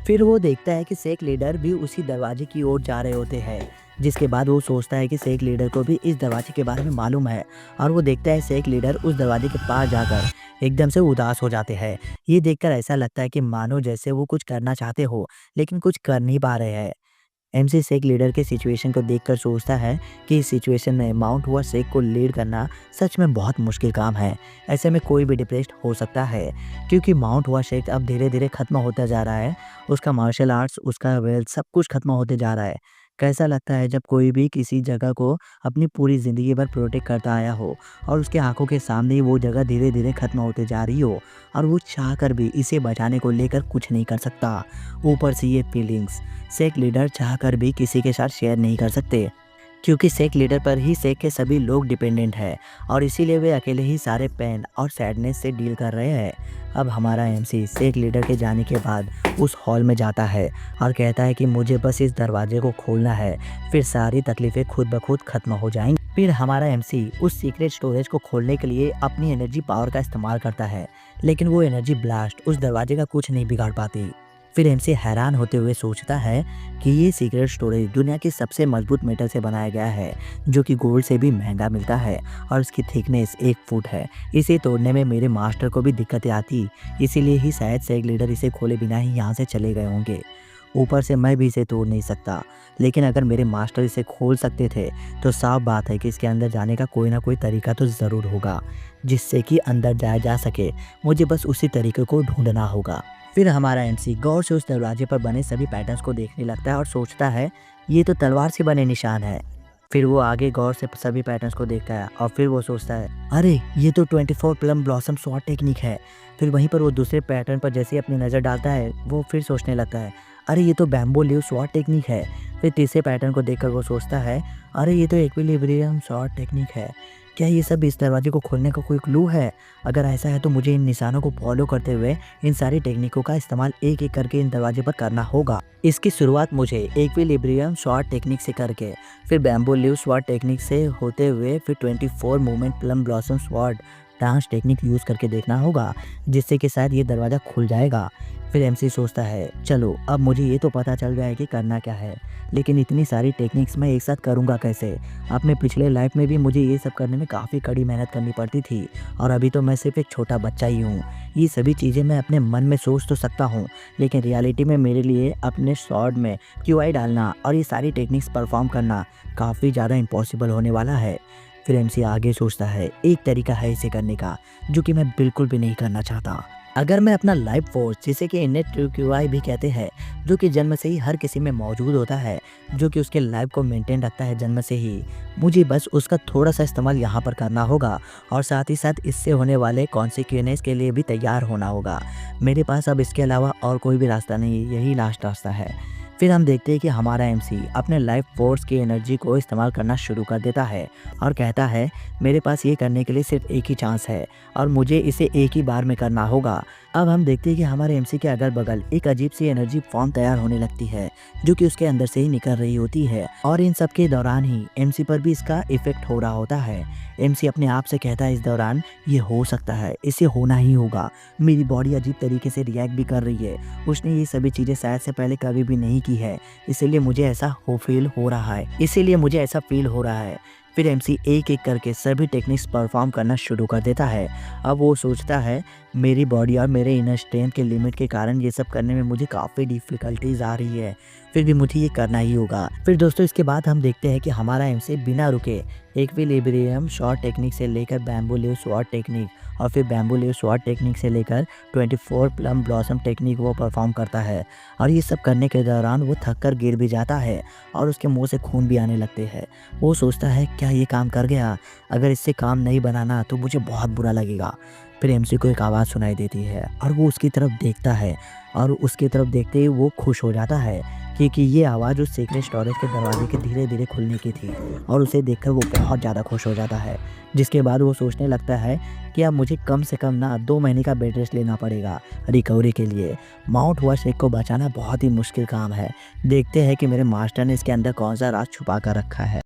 फिर वो देखता है कि सेक लीडर भी उसी दरवाजे की ओर जा रहे होते हैं, जिसके बाद वो सोचता है कि सेक लीडर को भी इस दरवाजे के बारे में मालूम है और वो देखता है सेक लीडर उस दरवाजे के पास जाकर एकदम से उदास हो जाते हैं। ये देखकर ऐसा लगता है कि मानो जैसे वो कुछ करना चाहते हो लेकिन कुछ कर नहीं पा रहे हैं। एमसी शेख लीडर के सिचुएशन को देखकर सोचता है कि इस सिचुएशन में माउंट हुआ शेख को लीड करना सच में बहुत मुश्किल काम है। ऐसे में कोई भी डिप्रेस्ड हो सकता है क्योंकि माउंट हुआ शेख अब धीरे धीरे खत्म होता जा रहा है। उसका मार्शल आर्ट्स, उसका वेल्थ, सब कुछ खत्म होते जा रहा है। कैसा लगता है जब कोई भी किसी जगह को अपनी पूरी ज़िंदगी भर प्रोटेक्ट करता आया हो और उसके आंखों के सामने ही वो जगह धीरे धीरे खत्म होते जा रही हो और वो चाह कर भी इसे बचाने को लेकर कुछ नहीं कर सकता। ऊपर से ये फीलिंग्स सेक लीडर चाहकर भी किसी के साथ शेयर नहीं कर सकते क्योंकि सेक लीडर पर ही सेक के सभी लोग डिपेंडेंट हैं और इसीलिए वे अकेले ही सारे पेन और सैडनेस से डील कर रहे हैं। अब हमारा एमसी सेक लीडर के जाने के बाद उस हॉल में जाता है और कहता है कि मुझे बस इस दरवाजे को खोलना है, फिर सारी तकलीफ़ें खुद ब खुद खत्म हो जाएंगी। फिर हमारा एमसी उस सीक्रेट स्टोरेज को खोलने के लिए अपनी एनर्जी पावर का इस्तेमाल करता है, लेकिन वो एनर्जी ब्लास्ट उस दरवाजे का कुछ नहीं बिगाड़ पाती। फिर एमसी हैरान होते हुए सोचता है कि ये सीक्रेट स्टोरेज दुनिया के सबसे मजबूत मेटल से बनाया गया है, जो कि गोल्ड से भी महंगा मिलता है और उसकी थिकनेस 1 फुट है। इसे तोड़ने में मेरे मास्टर को भी दिक्कतें आती, इसीलिए ही शायद सेक लीडर इसे खोले बिना ही यहाँ से चले गए होंगे। ऊपर से मैं भी इसे तोड़ नहीं सकता, लेकिन अगर मेरे मास्टर इसे खोल सकते थे तो साफ बात है कि इसके अंदर जाने का कोई ना कोई तरीका तो ज़रूर होगा जिससे कि अंदर जाया जा सके। मुझे बस उसी तरीके को ढूंढना होगा। फिर हमारा एमसी गौर से उस दरवाजे पर बने सभी पैटर्न्स को देखने लगता है और सोचता है ये तो तलवार से बने निशान है। फिर वो आगे गौर से सभी पैटर्न्स को देखता है और फिर वो सोचता है अरे ये तो 24 प्लम ब्लॉसम स्वॉर्ड टेक्निक है। फिर वहीं पर वो दूसरे पैटर्न पर जैसे ही अपनी नज़र डालता है वो फिर सोचने लगता है अरे ये तो बैम्बो लीव स्वॉर्ड टेक्निक है। फिर तीसरे पैटर्न को देखकर वो सोचता है अरे ये तो इक्विलिब्रियम स्वॉर्ड टेक्निक है। क्या ये सब इस दरवाजे को खोलने का कोई क्लू है? अगर ऐसा है तो मुझे इन निशानों को फॉलो करते हुए इन सारी टेक्निकों का इस्तेमाल एक एक करके इन दरवाजे पर करना होगा। इसकी शुरुआत मुझे इक्विलिब्रियम स्वॉर्ड टेक्निक से करके, फिर बैम्बू लीव स्वॉर्ड टेक्निक से होते हुए, फिर 24 movement plum blossom sword dance technique use करके देखना होगा, जिससे कि शायद ये दरवाज़ा खुल जाएगा। फिर एमसी सोचता है चलो अब मुझे ये तो पता चल गया है कि करना क्या है, लेकिन इतनी सारी टेक्निक्स मैं एक साथ करूँगा कैसे? अपने पिछले लाइफ में भी मुझे ये सब करने में काफ़ी कड़ी मेहनत करनी पड़ती थी और अभी तो मैं सिर्फ एक छोटा बच्चा ही हूँ। ये सभी चीज़ें मैं अपने मन में सोच तो सकता हूँ, लेकिन रियलिटी में मेरे लिए अपने स्वॉर्ड में क्यूआई डालना और ये सारी टेक्निक्स परफॉर्म करना काफ़ी ज़्यादा इम्पॉसिबल होने वाला है। फिर एमसी आगे सोचता है एक तरीका है इसे करने का जो कि मैं बिल्कुल भी नहीं करना चाहता। अगर मैं अपना लाइफ फोर्स, जिसे कि इनेट क्यूआई भी कहते हैं, जो कि जन्म से ही हर किसी में मौजूद होता है, जो कि उसके लाइफ को मेंटेन रखता है जन्म से ही, मुझे बस उसका थोड़ा सा इस्तेमाल यहाँ पर करना होगा और साथ ही साथ इससे होने वाले कॉन्सिक्वेंस के लिए भी तैयार होना होगा। मेरे पास अब इसके अलावा और कोई भी रास्ता नहीं, यही लास्ट रास्ता है। फिर हम देखते हैं कि हमारा एमसी अपने लाइफ फोर्स की एनर्जी को इस्तेमाल करना शुरू कर देता है और कहता है मेरे पास ये करने के लिए सिर्फ एक ही चांस है और मुझे इसे एक ही बार में करना होगा। अब हम देखते हैं कि हमारे एमसी के अगल बगल एक अजीब सी एनर्जी फॉर्म तैयार होने लगती है, जो कि उसके अंदर से ही निकल रही होती है और इन सब के दौरान ही एमसी पर भी इसका इफेक्ट हो रहा होता है। एमसी अपने आप से कहता है इस दौरान ये हो सकता है, इसे होना ही होगा। मेरी बॉडी अजीब तरीके से रिएक्ट भी कर रही है, उसने ये सभी चीज़ें शायद से पहले कभी भी नहीं की है, इसीलिए मुझे ऐसा फील हो रहा है। फिर एमसी एक एक करके सभी टेक्निक्स परफॉर्म करना शुरू कर देता है। अब वो सोचता है मेरी बॉडी और मेरे इनर स्ट्रेंथ के लिमिट के कारण ये सब करने में मुझे काफ़ी डिफ़िकल्टीज आ रही है, फिर भी मुझे ये करना ही होगा। फिर दोस्तों इसके बाद हम देखते हैं कि हमारा एमसी बिना रुके इक्विलिब्रियम शॉर्ट टेक्निक से लेकर बैम्बू लीव स्वॉर्ड टेक्निक और फिर बैम्बू लीव स्वॉर्ड टेक्निक से लेकर 24 प्लम ब्लॉसम टेक्निक वो परफॉर्म करता है और ये सब करने के दौरान वो थक कर गिर भी जाता है और उसके मुंह से खून भी आने लगते हैं। वो सोचता है क्या ये काम कर गया? अगर इससे काम नहीं बनाना तो मुझे बहुत बुरा लगेगा। फिर एमसी को एक आवाज़ सुनाई देती है और वो उसकी तरफ देखता है और उसकी तरफ देखते ही वो खुश हो जाता है क्योंकि ये आवाज़ उस सीक्रेट स्टोरेज के दरवाजे के धीरे धीरे खुलने की थी और उसे देखकर वो बहुत ज़्यादा खुश हो जाता है। जिसके बाद वो सोचने लगता है कि अब मुझे कम से कम ना 2 महीने का बेड रेस्ट लेना पड़ेगा रिकवरी के लिए। माउंट हुआ शेख को बचाना बहुत ही मुश्किल काम है। देखते हैं कि मेरे मास्टर ने इसके अंदर कौन सा राज छुपा कर रखा है।